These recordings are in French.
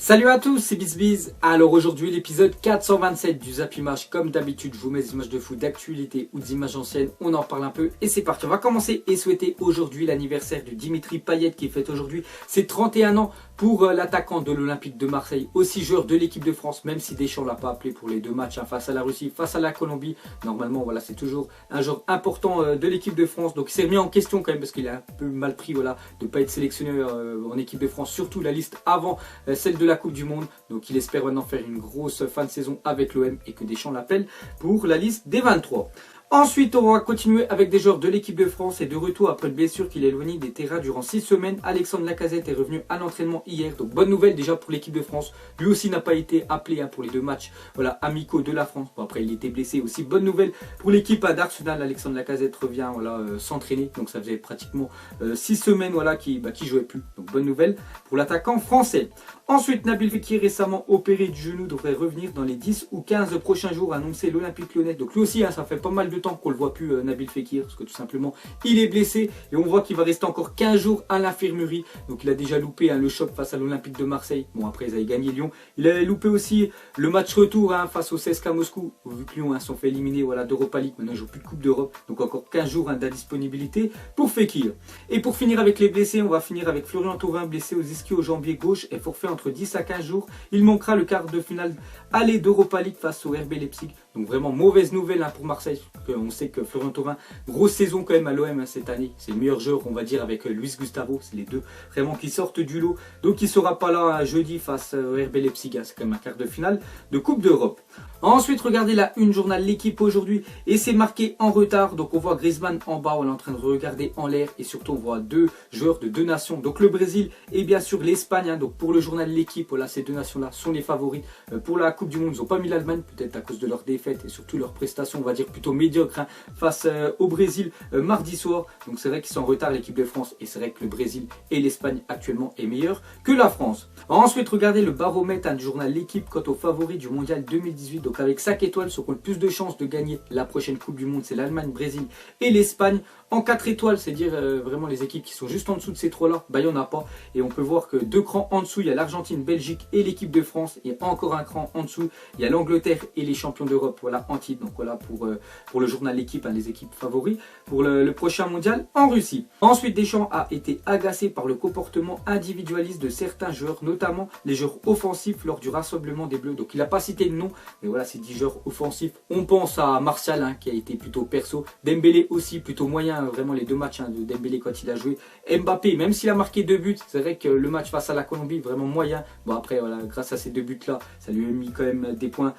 Salut à tous, c'est BizBiz. Alors aujourd'hui l'épisode 427 du Zap Image. Comme d'habitude, je vous mets des images de foot d'actualité ou des images anciennes. On en parle un peu et c'est parti. On va commencer et souhaiter aujourd'hui l'anniversaire de Dimitri Payet qui fête aujourd'hui ses 31 ans pour l'attaquant de l'Olympique de Marseille, aussi joueur de l'équipe de France, même si Deschamps l'a pas appelé pour les deux matchs face à la Russie, face à la Colombie. Normalement, voilà, c'est toujours un joueur important de l'équipe de France. Donc il s'est remis en question quand même parce qu'il a un peu mal pris, voilà, de pas être sélectionné en équipe de France, surtout la liste avant celle de la Coupe du Monde. Donc il espère maintenant faire une grosse fin de saison avec l'OM et que Deschamps l'appelle pour la liste des 23. Ensuite, on va continuer avec des joueurs de l'équipe de France et de retour après une blessure qu'il est éloigné des terrains durant 6 semaines. Alexandre Lacazette est revenu à l'entraînement hier. Donc bonne nouvelle déjà pour l'équipe de France. Lui aussi n'a pas été appelé pour les deux matchs amicaux de la France. Bon, après il était blessé aussi. Bonne nouvelle pour l'équipe d'Arsenal. Alexandre Lacazette revient s'entraîner. Donc ça faisait pratiquement 6 semaines qui jouait plus. Donc bonne nouvelle pour l'attaquant français. Ensuite, Nabil Fekir, récemment opéré du genou, devrait revenir dans les 10 ou 15 prochains jours, a annoncé l'Olympique Lyonnais. Donc lui aussi, ça fait pas mal de temps qu'on le voit plus, Nabil Fekir, parce que tout simplement, il est blessé. Et on voit qu'il va rester encore 15 jours à l'infirmerie. Donc il a déjà loupé le choc face à l'Olympique de Marseille. Bon, après, ils avaient gagné Lyon. Il avait loupé aussi le match retour face au CSKA Moscou. Vu que Lyon sont fait éliminer d'Europa League. Maintenant, ils jouent plus de Coupe d'Europe. Donc encore 15 jours d'indisponibilité pour Fekir. Et pour finir avec les blessés, on va finir avec Florian Thauvin, blessé aux ischios au jambier gauche et forfait entre 10 à 15 jours. Il manquera le quart de finale aller d'Europa League face au RB Leipzig. Donc vraiment mauvaise nouvelle pour Marseille. On sait que Florian Thauvin, grosse saison quand même à l'OM cette année. C'est le meilleur joueur, on va dire, avec Luis Gustavo. C'est les deux vraiment qui sortent du lot. Donc il ne sera pas là jeudi face au RB Leipzig. C'est quand même un quart de finale de Coupe d'Europe. Ensuite, regardez la une journal L'équipe aujourd'hui. Et c'est marqué en retard. Donc on voit Griezmann en bas. On est en train de regarder en l'air. Et surtout on voit deux joueurs de deux nations. Donc le Brésil et bien sûr l'Espagne. Donc pour le journal L'équipe, ces deux nations-là sont les favoris pour la Coupe du Monde. Ils n'ont pas mis l'Allemagne, peut-être à cause de leur défaite et surtout leur prestation, on va dire plutôt médiocre face au Brésil mardi soir. Donc c'est vrai qu'ils sont en retard l'équipe de France et c'est vrai que le Brésil et l'Espagne actuellement est meilleur que la France. Ensuite, regardez le baromètre du journal L'équipe quant aux favoris du mondial 2018. Donc avec 5 étoiles, ceux qui ont le plus de chances de gagner la prochaine Coupe du Monde, c'est l'Allemagne, Brésil et l'Espagne. En 4 étoiles, c'est dire vraiment les équipes qui sont juste en dessous de ces trois-là, il n'y en a pas. Et on peut voir que 2 crans en dessous, il y a l'Argentine, Belgique et l'équipe de France. Et encore un cran en dessous, il y a l'Angleterre et les champions d'Europe, en titre. Donc voilà pour le journal L'équipe, les équipes favoris pour le prochain mondial en Russie. Ensuite, Deschamps a été agacé par le comportement individualiste de certains joueurs, notamment les joueurs offensifs lors du rassemblement des Bleus. Donc il n'a pas cité de nom, mais voilà, c'est 10 joueurs offensifs. On pense à Martial qui a été plutôt perso, Dembélé aussi plutôt moyen, vraiment les deux matchs de Dembélé quand il a joué. Mbappé, même s'il a marqué 2 buts, c'est vrai que le match face à la Colombie, vraiment moyen. Bon après, grâce à ces 2 buts-là, ça lui a mis quand même des points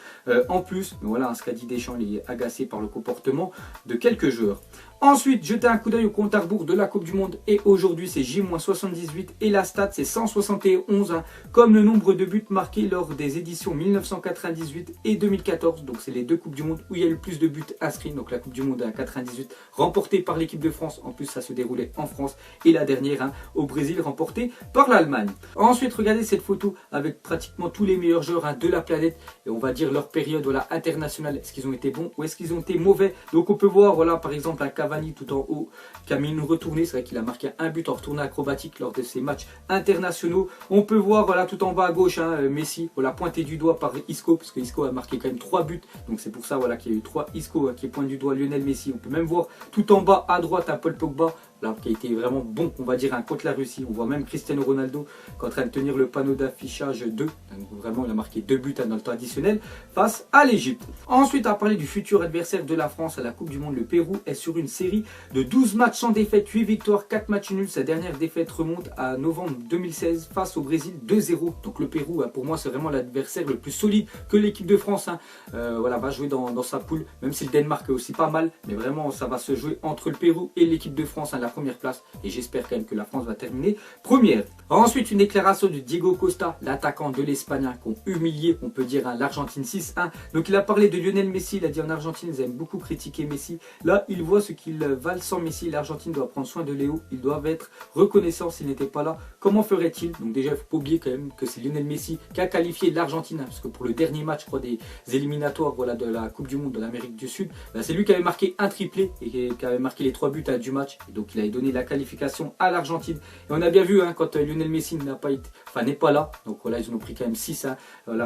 en plus. Mais voilà, ce qu'a dit Deschamps, il est agacé par le comportement de quelques joueurs. Ensuite, jetez un coup d'œil au compte à rebours de la Coupe du Monde. Et aujourd'hui, c'est J-78 et la stat, c'est 171, comme le nombre de buts marqués lors des éditions 1998 et 2014. Donc, c'est les deux Coupes du Monde où il y a eu le plus de buts inscrits. Donc, la Coupe du Monde à 98, remportée par l'équipe de France. En plus, ça se déroulait en France. Et la dernière, au Brésil, remportée par l'Allemagne. Ensuite, regardez cette photo avec pratiquement tous les meilleurs joueurs de la planète. Et on va dire leur période internationale. Est-ce qu'ils ont été bons ou est-ce qu'ils ont été mauvais? Donc, on peut voir, par exemple, un Cavani tout en haut qui a mis une retournée. C'est vrai qu'il a marqué un but en retournée acrobatique lors de ses matchs internationaux. On peut voir tout en bas à gauche Messi, pointé du doigt par Isco, parce que Isco a marqué quand même 3 buts. Donc c'est pour ça qu'il y a eu 3 Isco qui pointent du doigt Lionel Messi. On peut même voir tout en bas à droite un Paul Pogba qui a été vraiment bon, on va dire, contre la Russie. On voit même Cristiano Ronaldo qui est en train de tenir le panneau d'affichage 2. Donc vraiment, il a marqué 2 buts dans le temps additionnel face à l'Égypte. Ensuite, à parler du futur adversaire de la France à la Coupe du Monde, le Pérou est sur une série de 12 matchs sans défaite, 8 victoires, 4 matchs nuls. Sa dernière défaite remonte à novembre 2016 face au Brésil 2-0. Donc le Pérou, pour moi, c'est vraiment l'adversaire le plus solide que l'équipe de France. Va jouer dans sa poule, même si le Danemark est aussi pas mal. Mais vraiment, ça va se jouer entre le Pérou et l'équipe de France, la première place. Et j'espère quand même que la France va terminer première. Ensuite, une déclaration de Diego Costa, l'attaquant de l'Espagne, qui ont humilié, on peut dire, l'Argentine 6-1. Donc il a parlé de Lionel Messi, il a dit en Argentine, ils aiment beaucoup critiquer Messi. Là, il voit ce qu'il valent sans Messi. L'Argentine doit prendre soin de Léo. Ils doivent être reconnaissants s'il n'était pas là. Comment ferait-il? Donc déjà, il ne faut pas oublier quand même que c'est Lionel Messi qui a qualifié l'Argentine. Parce que pour le dernier match, je crois, des éliminatoires de la Coupe du Monde de l'Amérique du Sud, c'est lui qui avait marqué un triplé et qui avait marqué les 3 buts du match. Et donc il avait donné la qualification à l'Argentine. Et on a bien vu quand Lionel Messi n'est pas là. Donc voilà, ils en ont pris quand même 6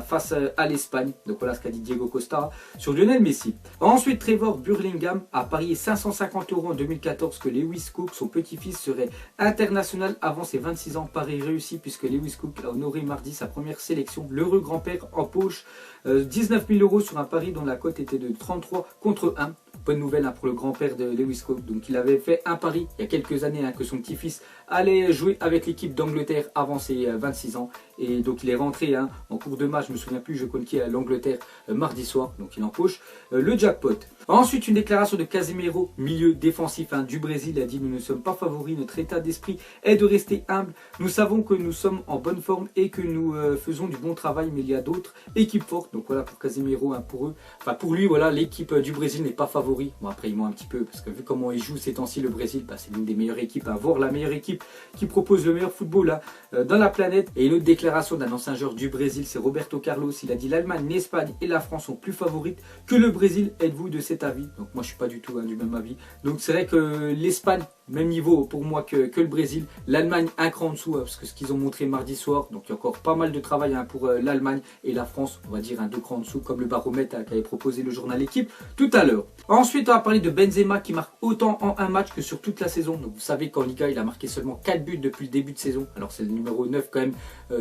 face à l'Espagne. Donc voilà ce qu'a dit Diego Costa sur Lionel Messi. Ensuite, Trevor Burlingham a parié 550 € en 2014 que Lewis Cook, son petit-fils, serait international avant ses 26 ans. Pari réussi puisque Lewis Cook a honoré mardi sa première sélection. L'heureux grand-père empoche 19 000 € sur un pari dont la cote était de 33 contre 1. Bonne nouvelle pour le grand-père de Lewis Cook. Donc il avait fait un pari il y a quelques années que son petit-fils allait jouer avec l'équipe d'Angleterre avant ses 26 ans. Et donc il est rentré en cours de match, je ne me souviens plus, je connais qui à l'Angleterre mardi soir. Donc il empoche le jackpot. Ensuite, une déclaration de Casemiro, milieu défensif du Brésil, a dit: nous ne sommes pas favoris, notre état d'esprit est de rester humble. Nous savons que nous sommes en bonne forme et que nous faisons du bon travail, mais il y a d'autres équipes fortes. Donc voilà pour Casemiro, pour eux. Enfin pour lui, voilà, l'équipe du Brésil n'est pas favori. Bon après ils m'ont un petit peu, parce que vu comment ils jouent ces temps-ci, le Brésil, c'est l'une des meilleures équipes, voire la meilleure équipe qui propose le meilleur football dans la planète. Et une autre déclaration d'un ancien joueur du Brésil, c'est Roberto Carlos. Il a dit: l'Allemagne, l'Espagne et la France sont plus favorites que le Brésil. Êtes-vous de cet avis? Donc moi je suis pas du tout du même avis. Donc c'est vrai que l'Espagne, même niveau pour moi que le Brésil. L'Allemagne un cran en dessous, parce que ce qu'ils ont montré mardi soir. Donc il y a encore pas mal de travail pour l'Allemagne. Et la France, on va dire 2 crans en dessous, comme le baromètre qu'avait proposé le journal Équipe tout à l'heure. Ensuite, on va parler de Benzema qui marque autant en un match que sur toute la saison. Donc vous savez qu'en Liga, il a marqué seulement 4 buts depuis le début de saison. Alors c'est le numéro 9 quand même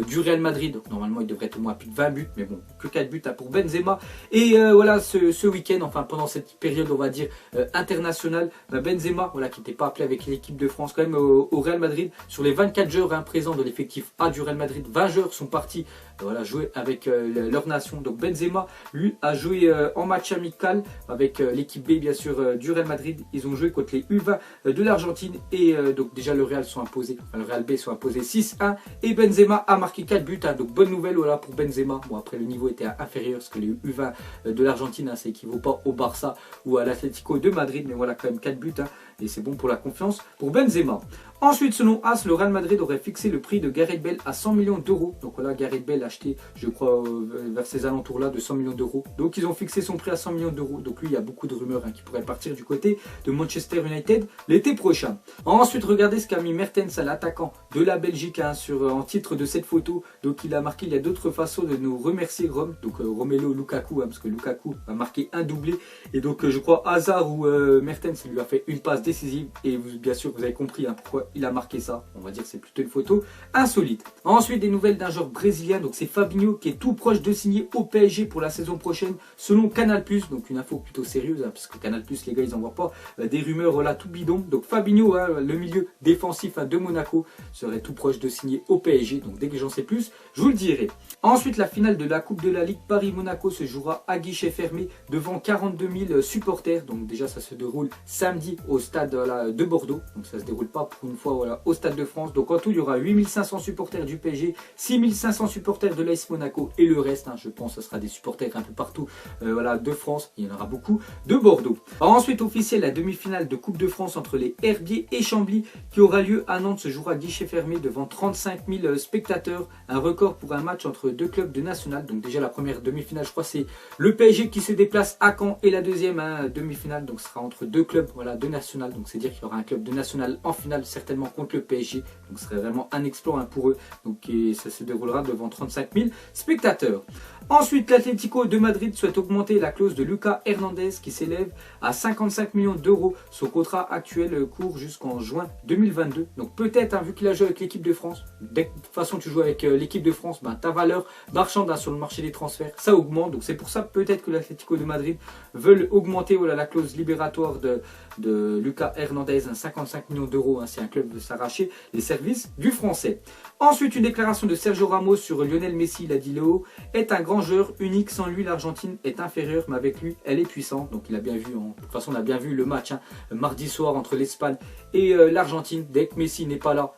du Real Madrid. Donc normalement, il devrait être au moins plus de 20 buts. Mais bon, que 4 buts pour Benzema. Et voilà, ce week-end, enfin pendant cette période, on va dire internationale, Benzema, voilà, qui n'était pas appelé avec l'équipe de France quand même au Real Madrid. Sur les 24 joueurs présents de l'effectif A du Real Madrid, 20 joueurs sont partis jouer avec leur nation. Donc Benzema, lui, a joué en match amical avec l'équipe B, bien sûr, du Real Madrid. Ils ont joué contre les U20 de l'Argentine. Et donc déjà, le Real B sont imposés 6-1. Et Benzema a marqué 4 buts. Donc bonne nouvelle pour Benzema. Bon, après, le niveau était inférieur parce que les U20 de l'Argentine, ça n'équivaut pas au Barça ou à l'Atlético de Madrid. Mais voilà, quand même 4 buts. Et c'est bon pour la confiance pour Benzema. Ensuite, selon AS, le Real Madrid aurait fixé le prix de Gareth Bale à 100 millions d'euros. Donc voilà, Gareth Bale acheté, je crois, vers ces alentours-là de 100 millions d'euros. Donc ils ont fixé son prix à 100 millions d'euros. Donc lui, il y a beaucoup de rumeurs qui pourraient partir du côté de Manchester United l'été prochain. Ensuite, regardez ce qu'a mis Mertens, l'attaquant de la Belgique, en titre de cette photo. Donc il a marqué: il y a d'autres façons de nous remercier, Rome. Donc Romelu Lukaku, parce que Lukaku a marqué un doublé. Et donc je crois Hazard ou Mertens lui a fait une passe décisive. Et bien sûr, vous avez compris pourquoi il a marqué ça. On va dire que c'est plutôt une photo insolite. Ensuite, des nouvelles d'un joueur brésilien. Donc c'est Fabinho qui est tout proche de signer au PSG pour la saison prochaine, selon Canal+. Donc une info plutôt sérieuse, parce que Canal+, les gars, ils n'envoient pas des rumeurs tout bidon. Donc Fabinho, le milieu défensif de Monaco, serait tout proche de signer au PSG. Donc dès que j'en sais plus, je vous le dirai. Ensuite, la finale de la Coupe de la Ligue Paris-Monaco se jouera à guichet fermé devant 42 000 supporters. Donc déjà, ça se déroule samedi au stade de Bordeaux. Donc ça se déroule pas pour une fois au Stade de France. Donc en tout, il y aura 8500 supporters du PSG, 6500 supporters de l'AS Monaco et le reste, je pense, ce sera des supporters un peu partout de France. Il y en aura beaucoup de Bordeaux. Alors, ensuite, officiel, la demi-finale de Coupe de France entre les Herbiers et Chambly qui aura lieu à Nantes se jouera à guichet fermé devant 35 000 spectateurs. Un record pour un match entre deux clubs de national. Donc déjà la première demi-finale, je crois, c'est le PSG qui se déplace à Caen et la deuxième demi-finale, donc ce sera entre deux clubs de national. Donc c'est dire qu'il y aura un club de national en finale certainement contre le PSG. Donc ce serait vraiment un exploit pour eux. Donc ça se déroulera devant 35 000 spectateurs. Ensuite, l'Atlético de Madrid souhaite augmenter la clause de Lucas Hernandez qui s'élève à 55 millions d'euros. Son contrat actuel court jusqu'en juin 2022. Donc peut-être, vu qu'il a joué avec l'équipe de France, de toute façon tu joues avec l'équipe de France, ta valeur marchande sur le marché des transferts, ça augmente. Donc c'est pour ça peut-être que l'Atlético de Madrid veulent augmenter la clause libératoire de Lucas Hernandez, 55 millions d'euros, si un club veut s'arracher les services du français. Ensuite, une déclaration de Sergio Ramos sur Lionel Messi. Il a dit: Léo est un grand joueur, unique, sans lui l'Argentine est inférieure, mais avec lui elle est puissante. Donc il a bien vu, de toute façon on a bien vu le match mardi soir entre l'Espagne et l'Argentine. Dès que Messi n'est pas là,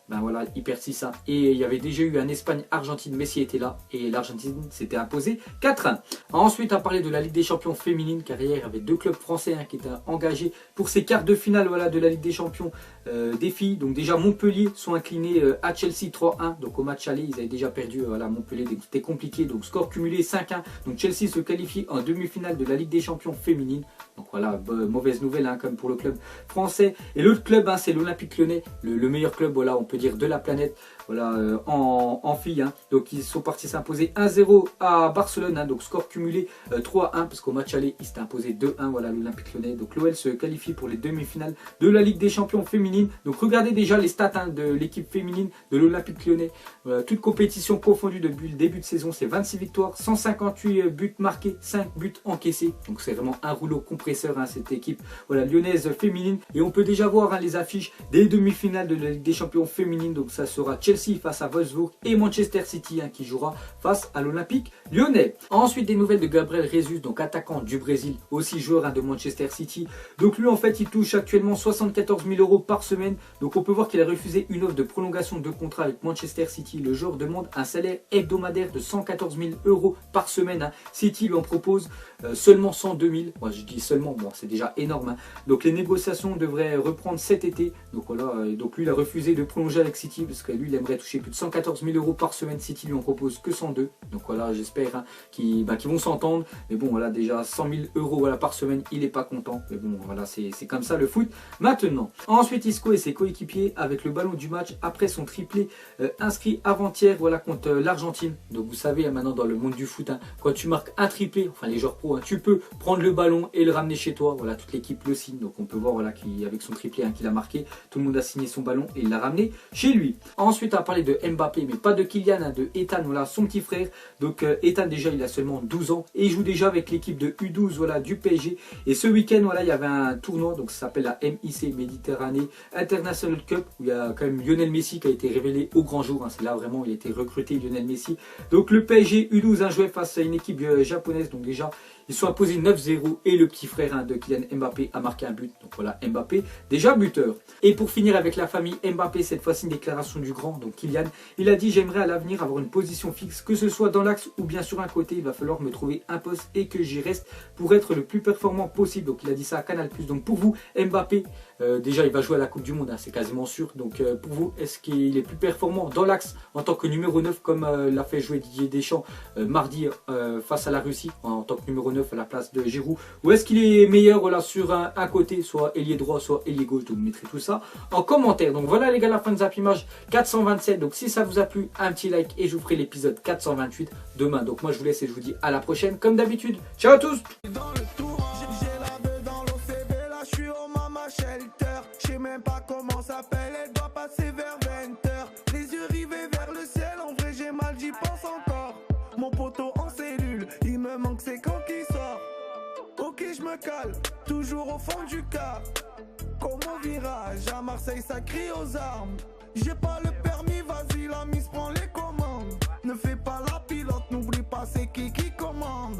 il perd 6-1. Et il y avait déjà eu un Espagne-Argentine, Messi était là et l'Argentine s'était imposée 4-1. Ensuite, à parler de la Ligue des Champions féminine, car hier il y avait deux clubs français qui étaient engagés pour ces quarts de finale voilà, de la Ligue des Champions des filles. Donc déjà Montpellier sont inclinés à Chelsea 3-1. Donc au match aller, ils avaient déjà perdu voilà, Montpellier, c'était compliqué. Donc score cumulé 5-1. Donc Chelsea se qualifie en demi-finale de la Ligue des Champions féminine. Donc voilà, mauvaise nouvelle hein, comme pour le club français. Et l'autre club, hein, c'est l'Olympique Lyonnais, le meilleur club, voilà, on peut dire de la planète, voilà, en filles. Hein. Donc ils sont partis s'imposer 1-0 à Barcelone. Hein, donc score cumulé 3-1 parce qu'au match aller, ils s'étaient imposés 2-1. Voilà, l'Olympique Lyonnais. Donc l'OL se qualifie pour les demi-finales de la Ligue des Champions féminine. Donc regardez déjà les stats hein, de l'équipe féminine de l'Olympique Lyonnais. Voilà, toute compétition confondue depuis le début de saison, c'est 26 victoires, 158 buts marqués, 5 buts encaissés. Donc c'est vraiment un rouleau compresseur hein, cette équipe voilà, lyonnaise féminine. Et on peut déjà voir hein, les affiches des demi-finales de la Ligue des Champions féminine. Donc ça sera Chelsea face à Wolfsburg et Manchester City hein, qui jouera face à l'Olympique Lyonnais. Ensuite des nouvelles de Gabriel Jesus, donc attaquant du Brésil, aussi joueur hein, de Manchester City. Donc lui en fait il touche actuellement 74 000 € par semaine. Donc on peut voir qu'il a refusé une offre de prolongation de contrat avec Manchester City. Le joueur demande un salaire hebdomadaire de 114 000 € par semaine. Hein. City lui en propose seulement 102 000. Moi je dis seulement, bon, c'est déjà énorme. Hein. Donc les négociations devraient reprendre cet été. Donc voilà, donc lui il a refusé de prolonger avec City parce que lui il aimerait toucher plus de 114 000 € par semaine. City lui en propose que 102. Donc voilà, j'espère hein, qu'ils vont s'entendre. Mais bon voilà, déjà 100 000 € voilà, par semaine, il n'est pas content. Mais bon voilà, c'est comme ça le foot maintenant. Ensuite Isco et ses coéquipiers avec le ballon du match après son triplé inscrit avant-hier voilà, contre l'Argentine. Donc vous savez hein, maintenant dans le monde du foot, hein, quand tu marques un triplé, enfin les joueurs pro, hein, tu peux prendre le ballon et le ramener chez toi. Voilà, toute l'équipe le signe. Donc on peut voir voilà, qu'avec son triplé hein, qu'il a marqué, tout le monde a signé son ballon et il l'a ramené chez lui. Ensuite on va parler de Mbappé, mais pas de Kylian, hein, de Ethan, voilà, son petit frère. Donc Ethan déjà il a seulement 12 ans et il joue déjà avec l'équipe de U12 voilà, du PSG. Et ce week-end voilà, il y avait un tournoi, donc ça s'appelle la MIC Méditerranée International Cup, où il y a quand même Lionel Messi qui a été révélé au grand jour. Hein, c'est là vraiment il a été recruté, Lionel Messi. Donc le PSG U12 a joué face à une équipe japonaise, donc déjà ils sont imposés 9-0 et le petit frère hein, de Kylian Mbappé a marqué un but. Donc voilà, Mbappé déjà buteur. Et pour finir avec la famille Mbappé, cette fois-ci une déclaration du grand, donc Kylian, il a dit: j'aimerais à l'avenir avoir une position fixe, que ce soit dans l'axe ou bien sur un côté, il va falloir me trouver un poste et que j'y reste pour être le plus performant possible. Donc il a dit ça à Canal+. Donc pour vous, Mbappé, déjà il va jouer à la Coupe du Monde, hein, c'est quasiment sûr. Donc pour vous, est-ce qu'il est plus performant dans l'axe en tant que numéro 9 comme l'a fait jouer Didier Deschamps mardi face à la Russie en tant que numéro 9 à la place de Giroud, ou est-ce qu'il est meilleur voilà, sur un côté, soit ailier droit, soit ailier gauche? Donc vous mettrez tout ça en commentaire. Donc voilà les gars, la fin de Zappimage 427. Donc si ça vous a plu, un petit like et je vous ferai l'épisode 428 demain. Donc moi je vous laisse et je vous dis à la prochaine comme d'habitude. Ciao à tous. Je sais même pas comment s'appelle, elle doit passer vers 20h. Les yeux rivés vers le ciel, en vrai j'ai mal, j'y pense encore. Mon poteau en cellule, il me manque c'est quand qu'il sort. Ok je me cale, toujours au fond du car. Comme au virage, à Marseille ça crie aux armes. J'ai pas le permis, vas-y la mise prend les commandes. Ne fais pas la pilote, n'oublie pas c'est qui commande.